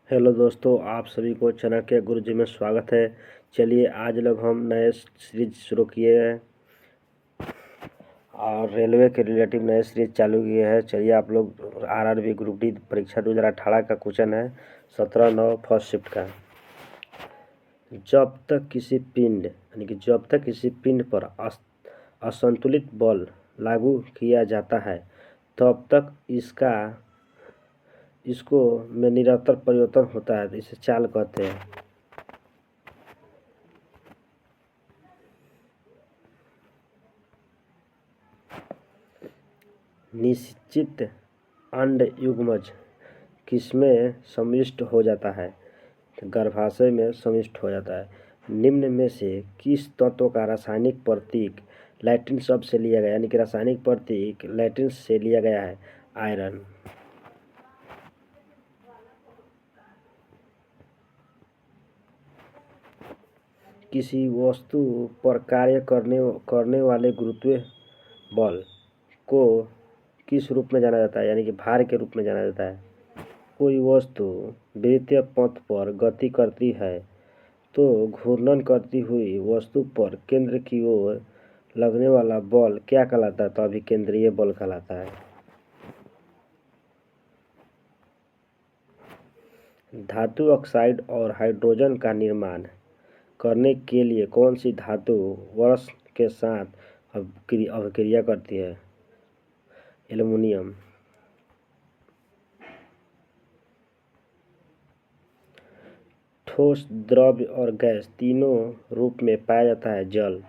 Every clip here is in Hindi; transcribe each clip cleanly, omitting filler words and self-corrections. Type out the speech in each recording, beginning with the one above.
हेलो दोस्तों, आप सभी को चाणक्य गुरुजी में स्वागत है। चलिए आज लोग हम नए सीरीज शुरू किए हैं और रेलवे के रिलेटिव नए सीरीज चालू किए हैं। चलिए आप लोग आरआरबी ग्रुप डी परीक्षा 2018 का क्वेश्चन है 17/9 फर्स्ट शिफ्ट का। जब तक किसी पिंड पर असंतुलित बल लागू किया जाता है तब तक इसको में निरंतर परिवर्तन होता है, इसे चाल कहते हैं। निश्चित अंडयुग्मज किसमें समाविष्ट हो जाता है? गर्भाशय में समाविष्ट हो जाता है। निम्न में से किस तत्व का रासायनिक प्रतीक लैटिन शब्द से लिया गया, यानी कि रासायनिक प्रतीक लैटिन से लिया गया है? आयरन। किसी वस्तु पर कार्य करने वाले गुरुत्वीय बल को किस रूप में जाना जाता है, यानी कि भार के रूप में जाना जाता है? कोई वस्तु वृत्तीय पथ पर गति करती है तो घूर्णन करती हुई वस्तु पर केंद्र की ओर लगने वाला बल क्या कहलाता है? तो अभिकेंद्रीय बल कहलाता है। धातु ऑक्साइड और हाइड्रोजन का निर्माण करने के लिए कौन सी धातु वर्ष के साथ अभिक्रिया करती है? एल्युमिनियम। ठोस, द्रव्य और गैस तीनों रूप में पाया जाता है जल।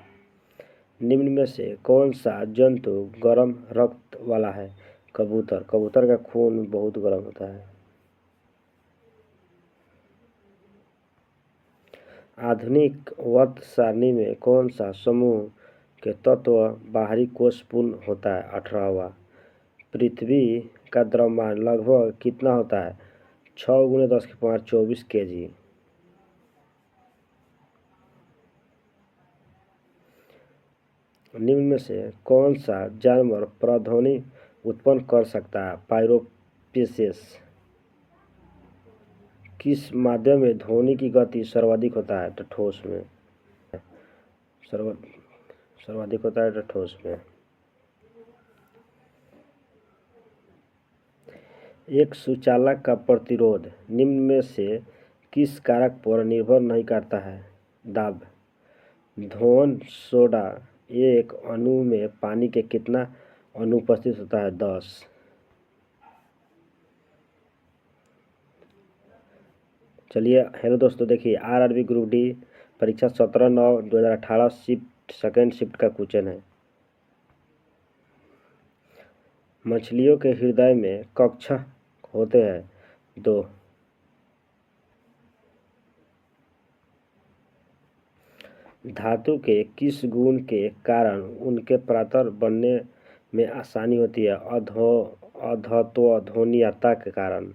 निम्न में से कौन सा जंतु गर्म रक्त वाला है? कबूतर। कबूतर का खून बहुत गर्म होता है। आधुनिक वर्त सारणी में कौन सा समूह के तत्व बाहरी कोषपूर्ण होता है? 18वां। पृथ्वी का द्रव्यमान लगभग कितना होता है? 6 × 10⁻24 kg। निम्न में से कौन सा जानवर प्रतिध्वनि उत्पन्न कर सकता है? पायरोपेसिस। किस माध्यम में ध्वनि की गति सर्वाधिक होता है? तो ठोस में। सर्वाधिक होता है तो ठोस में। एक सुचालक का प्रतिरोध निम्न में से किस कारक पर निर्भर नहीं करता है? दाब। धोन सोडा एक अणु में पानी के कितना अनुपस्थित होता है? 10। चलिए हेलो दोस्तों, देखिए आरआरबी ग्रुप डी परीक्षा 17/9/2018 शिफ्ट सेकेंड शिफ्ट का क्वेश्चन है। मछलियों के हृदय में कक्षक होते हैं 2। धातु के किस गुण के कारण उनके परावर्तन बनने में आसानी होती है? अधत्व ध्रुवीयता के कारण।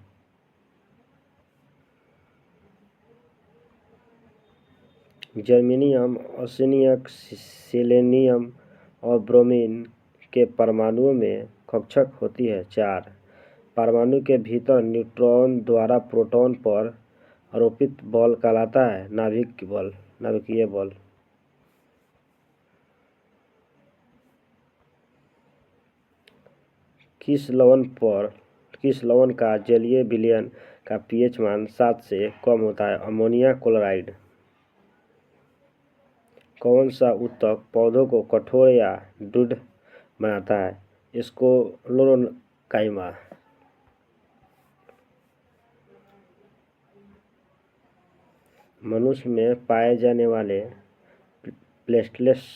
जर्मेनियम, आर्सेनियम, सेलेनियम और ब्रोमीन के परमाणुओं में कक्षक होती है 4। परमाणु के भीतर न्यूट्रॉन द्वारा प्रोटॉन पर आरोपित बल कहलाता है नाभिकीय बल। किस लवण का जलीय विलयन का पीएच मान 7 से कम होता है? Ammonia chloride. कौन सा ऊतक पौधों को कठोर या दृढ़ बनाता है? स्क्लेरोकाइमा। मनुष्य में पाए जाने वाले प्लेटेलेट्स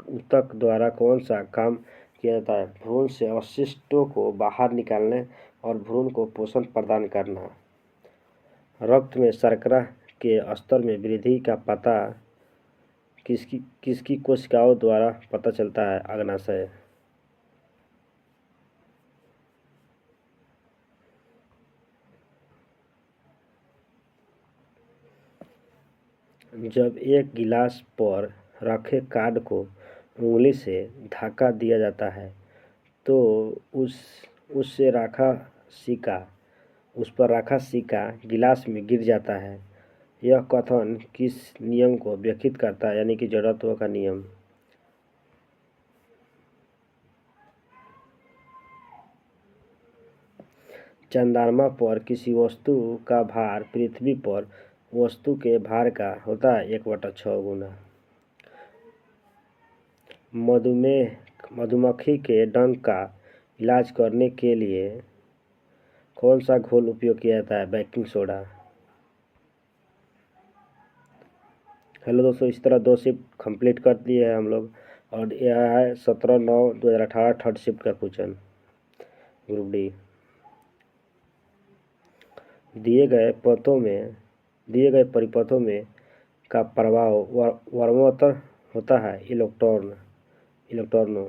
ऊतक द्वारा कौन सा काम किया जाता है? भ्रूण से अवशिष्टों को बाहर निकालना और भ्रूण को पोषण प्रदान करना। रक्त में शर्करा के स्तर में वृद्धि का पता किसकी कोशिकाओं द्वारा पता चलता है? अग्नाशय। जब एक गिलास पर रखे कार्ड को उंगली से धक्का दिया जाता है तो उससे रखा सिक्का उस पर रखा सिक्का गिलास में गिर जाता है। यह कथन किस नियम को व्याख्यात करता है, यानी कि जड़त्व का नियम। चंद्रमा पर किसी वस्तु का भार पृथ्वी पर वस्तु के भार का होता है 1/6 गुना। मधुमक्खी के डंक का इलाज करने के लिए कौन सा घोल उपयोग किया जाता है? Baking soda. हेलो दोस्तों, इस तरह 2 शिफ्ट कंप्लीट कर दिए हैं हम लोग, और यह है 17/9/2018 थर्ड शिफ्ट का क्वेश्चन, ग्रुप डी। दिए गए परिपथों में का प्रभाव वर्णोत्तर होता है इलेक्ट्रॉनों।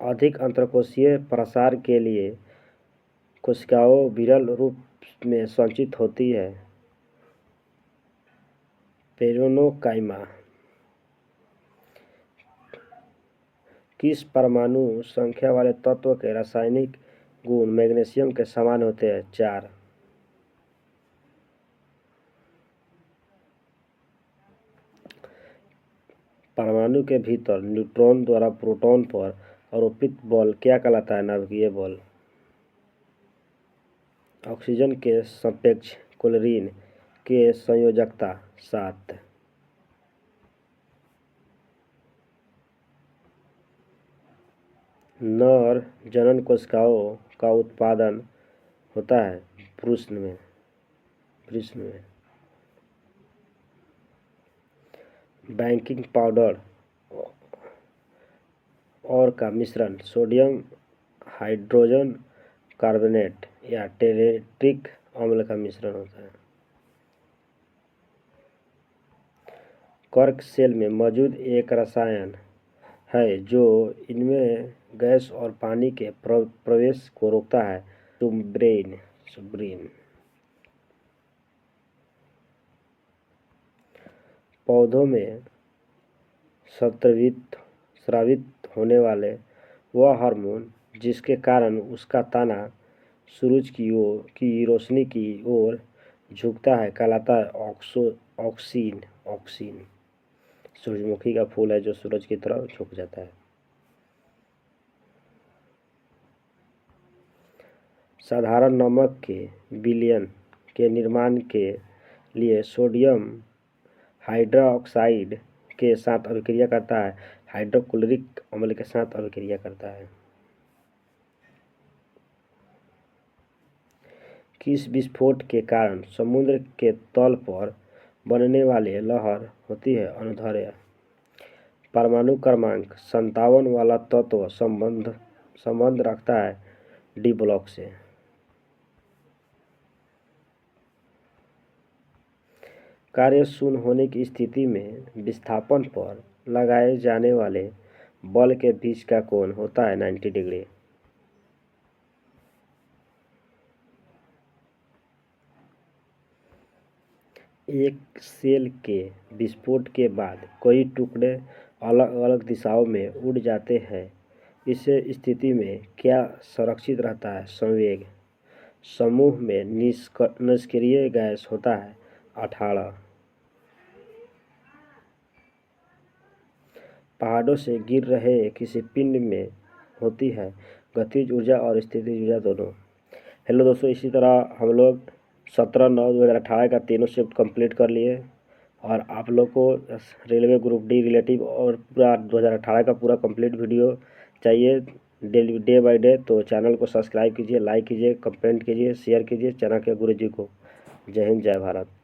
अधिक अंतरकोशीय प्रसार के लिए कोशिकाओं विरल रूप में संचित होती है पेरेनोकाइमा। किस परमाणु संख्या वाले तत्व के रासायनिक गुण मैग्नीशियम के समान होते हैं? 4। परमाणु के भीतर न्यूट्रॉन द्वारा प्रोटॉन पर आरोपित बल क्या कहलाता है? नाभिकीय बल। ऑक्सीजन के सापेक्ष क्लोरीन के संयोजकता 7। नर जनन कोशिकाओं का उत्पादन होता है पुरुष में। बेकिंग पाउडर और का मिश्रण सोडियम हाइड्रोजन कार्बोनेट या टेरेट्रिक अम्ल का मिश्रण होता है। कर्क सेल में मौजूद एक रसायन है जो इनमें गैस और पानी के प्रवेश को रोकता है, सुब्रीन। पौधों में स्रावित होने वाले वह हार्मोन जिसके कारण उसका तना सूरज की रोशनी की ओर झुकता है कहलाता है ऑक्सीन। सूरजमुखी का फूल है जो सूरज की तरफ झुक जाता है। साधारण नमक के विलयन के निर्माण के लिए सोडियम हाइड्रोक्साइड के साथ अभिक्रिया करता है, हाइड्रोक्लोरिक अम्ल के साथ अभिक्रिया करता है। किस विस्फोट के कारण समुद्र के तल पर बनने वाली लहर होती है? अनुदैर्ध्य। परमाणु क्रमांक 57 वाला तत्व संबंध रखता है डी ब्लॉक से। कार्य शून्य होने की स्थिति में विस्थापन पर लगाए जाने वाले बल के बीच का कोण होता है 90 डिग्री। एक सेल के विस्फोट के बाद कई टुकड़े अलग अलग दिशाओं में उड़ जाते हैं। इस स्थिति में क्या सुरक्षित रहता है? संवेग। समूह में निष्क्रिय गैस होता है 18। पहाड़ों से गिर रहे किसी पिंड में होती है गतिज ऊर्जा और स्थितिज ऊर्जा दोनों। हेलो दोस्तों, इसी तरह हम लोग 17/9/2018 का तीनों शिफ्ट कंप्लीट कर लिए, और आप लोग को रेलवे ग्रुप डी रिलेटिव और पूरा 2018 का पूरा कंप्लीट वीडियो चाहिए डे बाय डे, तो चैनल को सब्सक्राइब कीजिए, लाइक कीजिए, कमेंट कीजिए, शेयर कीजिए चैनल के गुरु जी को। जय हिंद, जय भारत।